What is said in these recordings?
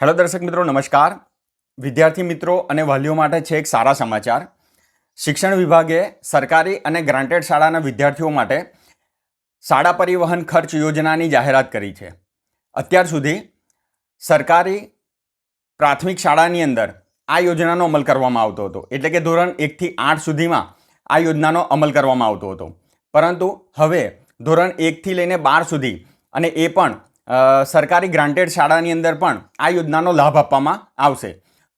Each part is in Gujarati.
હેલો દર્શક મિત્રો, નમસ્કાર. વિદ્યાર્થી મિત્રો અને વાલીઓ માટે છે એક સારા સમાચાર. શિક્ષણ વિભાગે સરકારી અને ગ્રાન્ટેડ શાળાના વિદ્યાર્થીઓ માટે શાળા પરિવહન ખર્ચ યોજનાની જાહેરાત કરી છે. અત્યાર સુધી સરકારી પ્રાથમિક શાળાની અંદર આ યોજનાનો અમલ કરવામાં આવતો હતો, એટલે કે ધોરણ 1 થી 8 સુધીમાં આ યોજનાનો અમલ કરવામાં આવતો હતો. પરંતુ હવે ધોરણ 1 થી લઈને 12 સુધી અને એ પણ સરકારી ગ્રાન્ટેડ શાળાની અંદર પણ આ યોજનાનો લાભ આપવામાં આવશે.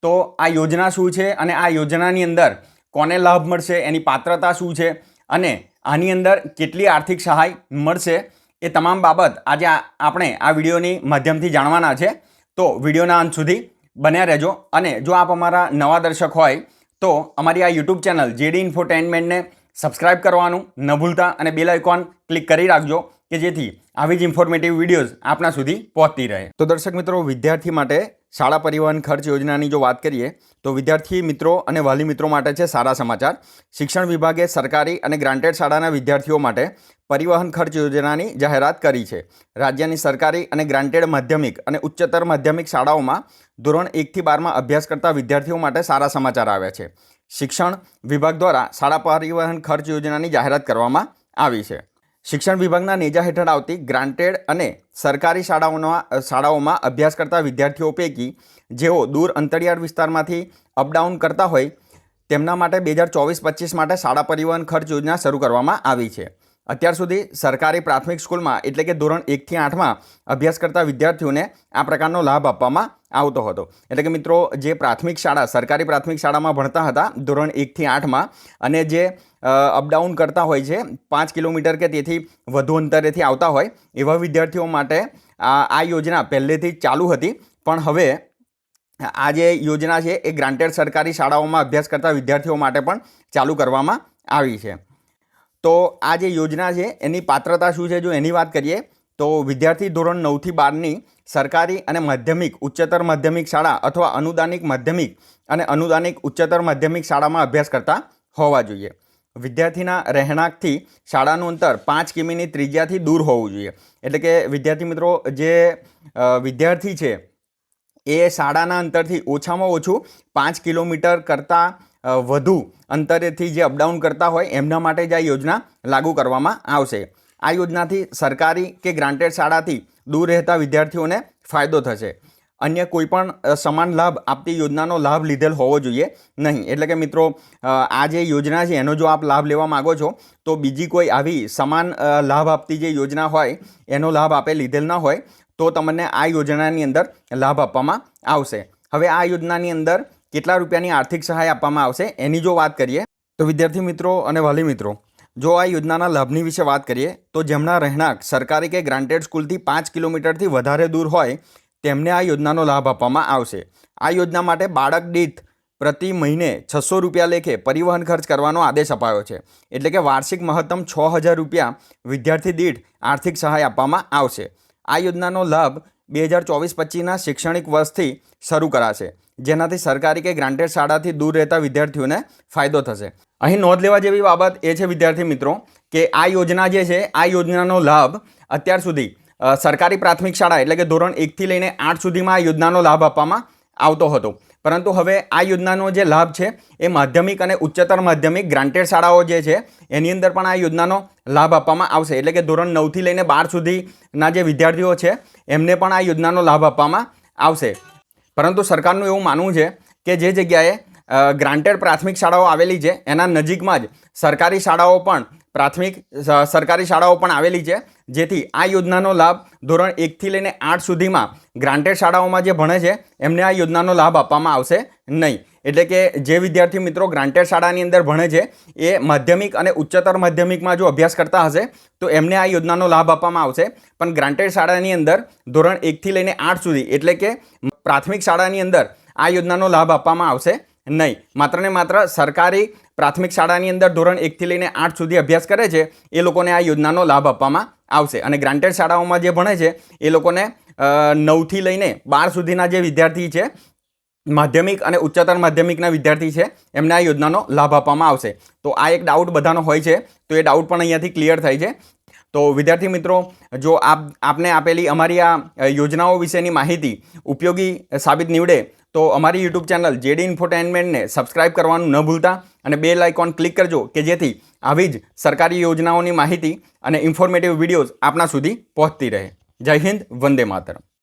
તો આ યોજના શું છે અને આ યોજનાની અંદર કોને લાભ મળશે, એની પાત્રતા શું છે અને આની અંદર કેટલી આર્થિક સહાય મળશે, એ તમામ બાબત આજે આપણે આ વિડીયોની માધ્યમથી જાણવાના છે. તો વિડીયોના અંત સુધી બન્યા રહેજો. અને જો આપ અમારા નવા દર્શક હોય તો અમારી આ યુટ્યુબ ચેનલ જેડી ઇન્ફોટેનમેન્ટને સબસ્ક્રાઇબ કરવાનું ન ભૂલતા અને બેલ આઇકોન ક્લિક કરી રાખજો કે જેથી આવી જ ઇન્ફોર્મેટિવ વિડીયોઝ આપના સુધી પહોંચતી રહે. તો દર્શક મિત્રો, વિદ્યાર્થી માટે શાળા પરિવહન ખર્ચ યોજનાની જો વાત કરીએ તો વિદ્યાર્થી મિત્રો અને વાલી મિત્રો માટે છે સારા સમાચાર. શિક્ષણ વિભાગે સરકારી અને ગ્રાન્ટેડ શાળાના વિદ્યાર્થીઓ માટે પરિવહન ખર્ચ યોજનાની જાહેરાત કરી છે. રાજ્યની સરકારી અને ગ્રાન્ટેડ માધ્યમિક અને ઉચ્ચતર માધ્યમિક શાળાઓમાં ધોરણ 1 થી 12માં અભ્યાસ કરતા વિદ્યાર્થીઓ માટે સારા સમાચાર આવ્યા છે. શિક્ષણ વિભાગ દ્વારા શાળા પરિવહન ખર્ચ યોજનાની જાહેરાત કરવામાં આવી છે. શિક્ષણ વિભાગના નેજા હેઠળ આવતી ગ્રાન્ટેડ અને સરકારી શાળાઓમાં અભ્યાસ કરતા વિદ્યાર્થીઓ પૈકી જેઓ દૂર અંતરિયાળ વિસ્તારમાંથી અપડાઉન કરતા હોય તેમના માટે 2024-25 માટે શાળા પરિવહન ખર્ચ યોજના શરૂ કરવામાં આવી છે. અત્યાર સુધી સરકારી પ્રાથમિક સ્કૂલમાં એટલે કે ધોરણ 1 થી 8માં અભ્યાસ કરતા વિદ્યાર્થીઓને આ પ્રકારનો લાભ આપવામાં આવતો હતો. એટલે કે મિત્રો, જે પ્રાથમિક શાળા સરકારી પ્રાથમિક શાળામાં ભણતા હતા ધોરણ 1 થી 8માં અને જે અપડાઉન કરતા હોય છે 5 કિલોમીટર કે તેથી વધુ અંતરેથી આવતા હોય એવા વિદ્યાર્થીઓ માટે આ યોજના પહેલેથી ચાલુ હતી. પણ હવે આ જે યોજના છે એ ગ્રાન્ટેડ સરકારી શાળાઓમાં અભ્યાસ કરતા વિદ્યાર્થીઓ માટે પણ ચાલુ કરવામાં આવી છે. તો આ જે યોજના છે એની પાત્રતા શું છે, જો એની વાત કરીએ તો વિદ્યાર્થી ધોરણ 9 થી 12ની સરકારી અને માધ્યમિક ઉચ્ચતર માધ્યમિક શાળા અથવા અનુદાનિક માધ્યમિક અને અનુદાનિક ઉચ્ચતર માધ્યમિક શાળામાં અભ્યાસ કરતા હોવા જોઈએ. વિદ્યાર્થીના રહેણાંકથી શાળાનું અંતર 5 કિમીની ત્રિજ્યાથી દૂર હોવું જોઈએ. એટલે કે વિદ્યાર્થી મિત્રો, જે વિદ્યાર્થી છે એ શાળાના અંતરથી ઓછામાં ઓછું 5 કિલોમીટર કરતાં વધુ અંતરેથી જે અપડાઉન કરતા હોય એમના માટે જ આ યોજના લાગુ કરવામાં આવશે. આ યોજનાથી સરકારી કે ગ્રાન્ટેડ શાળાથી દૂર રહેતા વિદ્યાર્થીઓને ફાયદો થશે. અન્ય કોઈ પણ સમાન લાભ આપતી યોજનાનો લાભ લીધેલ હોવો જોઈએ નહીં. એટલે કે મિત્રો, આ જે યોજના છે એનો જો આપ લાભ લેવા માગો છો તો બીજી કોઈ આવી સમાન લાભ આપતી જે યોજના હોય એનો લાભ આપે લીધેલ ના હોય તો તમને આ યોજનાની અંદર લાભ આપવામાં આવશે. હવે આ યોજનાની અંદર કેટલા રૂપિયાની આર્થિક સહાય આપવામાં આવશે એની જો વાત કરીએ તો વિદ્યાર્થી મિત્રો અને વાલી મિત્રો, જો આ યોજનાના લાભની વિશે વાત કરીએ તો જેમના રહેણાંક સરકારી કે ગ્રાન્ટેડ સ્કૂલથી 5 કિલોમીટરથી વધારે દૂર હોય તેમને આ યોજનાનો લાભ આપવામાં આવશે. આ યોજના માટે બાળક દીઠ પ્રતિ મહિને 600 રૂપિયા લેખે પરિવહન ખર્ચ કરવાનો આદેશ અપાયો છે. એટલે કે વાર્ષિક મહત્તમ 6000 રૂપિયા વિદ્યાર્થી દીઠ આર્થિક સહાય આપવામાં આવશે. આ યોજનાનો લાભ 2024-25ના શૈક્ષણિક વર્ષથી શરૂ કરાશે, જેનાથી સરકારી કે ગ્રાન્ટેડ શાળાથી દૂર રહેતા વિદ્યાર્થીઓને ફાયદો થશે. અહીં નોંધ લેવા જેવી બાબત એ છે વિદ્યાર્થી મિત્રો કે આ યોજના જે છે આ યોજનાનો લાભ અત્યાર સુધી સરકારી પ્રાથમિક શાળા એટલે કે ધોરણ 1 થી લઈને 8 સુધીમાં આ યોજનાનો લાભ આપવામાં આવતો હતો. પરંતુ હવે આ યોજનાનો જે લાભ છે એ માધ્યમિક અને ઉચ્ચતર માધ્યમિક ગ્રાન્ટેડ શાળાઓ જે છે એની અંદર પણ આ યોજનાનો લાભ આપવામાં આવશે. એટલે કે ધોરણ 9 થી લઈને 12 સુધીના જે વિદ્યાર્થીઓ છે એમને પણ આ યોજનાનો લાભ આપવામાં આવશે. પરંતુ સરકારનું એવું માનવું છે કે જે જગ્યાએ ગ્રાન્ટેડ પ્રાથમિક શાળાઓ આવેલી છે એના નજીકમાં જ સરકારી શાળાઓ પણ આવેલી છે, જેથી આ યોજનાનો લાભ ધોરણ 1 થી લઈને 8 સુધીમાં ગ્રાન્ટેડ શાળાઓમાં જે ભણે છે એમને આ યોજનાનો લાભ આપવામાં આવશે નહીં. એટલે કે જે વિદ્યાર્થી મિત્રો ગ્રાન્ટેડ શાળાની અંદર ભણે છે એ માધ્યમિક અને ઉચ્ચતર માધ્યમિકમાં જો અભ્યાસ કરતા હશે તો એમને આ યોજનાનો લાભ આપવામાં આવશે. પણ ગ્રાન્ટેડ શાળાની અંદર ધોરણ 1 થી લઈને 8 સુધી એટલે કે પ્રાથમિક શાળાની અંદર આ યોજનાનો લાભ આપવામાં આવશે નહીં. માત્ર ને માત્ર સરકારી પ્રાથમિક શાળાની અંદર ધોરણ 1 થી લઈને 8 સુધી અભ્યાસ કરે છે એ લોકોને આ યોજનાનો લાભ આપવામાં આવશે. અને ગ્રાન્ટેડ શાળાઓમાં જે ભણે છે એ લોકોને 9 થી લઈને 12 સુધીના જે વિદ્યાર્થી છે માધ્યમિક અને ઉચ્ચતર માધ્યમિકના વિદ્યાર્થી છે એમને આ યોજનાનો લાભ આપવામાં આવશે. તો આ એક ડાઉટ બધાનો હોય છે, તો એ ડાઉટ પણ અહીંયાથી ક્લિયર થાય છે. તો વિદ્યાર્થી મિત્રો, જો આપને આપેલી અમારી આ યોજનાઓ વિશેની માહિતી ઉપયોગી સાબિત નીવડે તો અમારી યુટ્યુબ ચેનલ જેડી ઇન્ફોટેનમેન્ટને સબસ્ક્રાઇબ કરવાનું ન ભૂલતા અને બેલ આઇકોન ક્લિક કરજો કે જેથી આવી જ સરકારી યોજનાઓની માહિતી અને ઇન્ફોર્મેટિવ વિડીયોઝ આપના સુધી પહોંચતી રહે. જય હિન્દ, વંદે માતરમ.